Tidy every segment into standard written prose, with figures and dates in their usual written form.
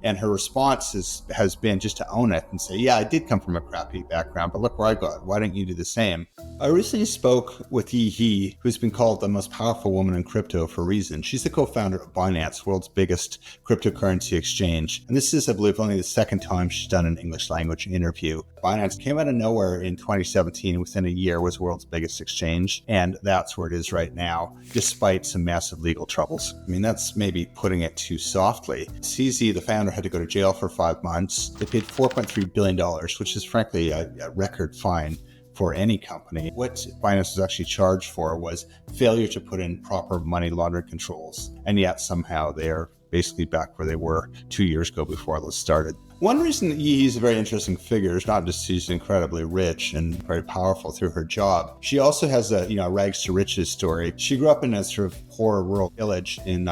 And her response has been just to own it and say, yeah, I did come from a crappy background, but look where I got. Why don't you do the same? I recently spoke with Yi He, who's been called the most powerful woman in crypto for a reason. She's the co-founder of Binance, world's biggest cryptocurrency exchange. And this is, I believe, only the second time she's done an English language interview. Binance came out of nowhere in 2017. Within a year was world's biggest exchange. And that's where it is right now, despite some massive legal troubles. I mean, that's maybe putting it too softly. CZ, the founder, had to go to jail for 5 months. They paid $4.3 billion, which is frankly a record fine for any company. What Binance was actually charged for was failure to put in proper money laundering controls. And yet somehow they're basically back where they were 2 years ago before all this started. One reason that Yi is a very interesting figure is not just she's incredibly rich and very powerful through her job. She also has a rags to riches story. She grew up in a sort of poor rural village in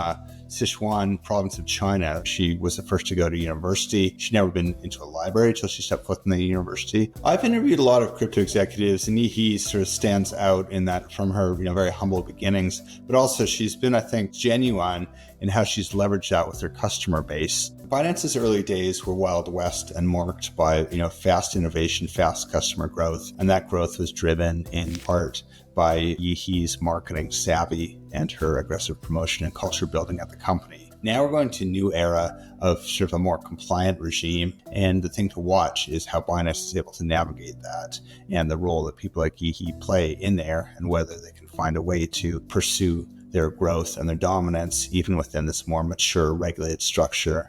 Sichuan province of China. She was the first to go to university. She'd never been into a library until she stepped foot in the university. I've interviewed a lot of crypto executives, and Yi sort of stands out in that from her very humble beginnings, but also she's been, I think, genuine in how she's leveraged that with her customer base. Binance's early days were Wild West and marked by fast innovation, fast customer growth, and that growth was driven in part by Yi-Hee's marketing savvy and her aggressive promotion and culture building at the company. Now we're going to a new era of sort of a more compliant regime, and the thing to watch is how Binance is able to navigate that and the role that people like Yi-Hee play in there, and whether they can find a way to pursue their growth and their dominance even within this more mature regulated structure.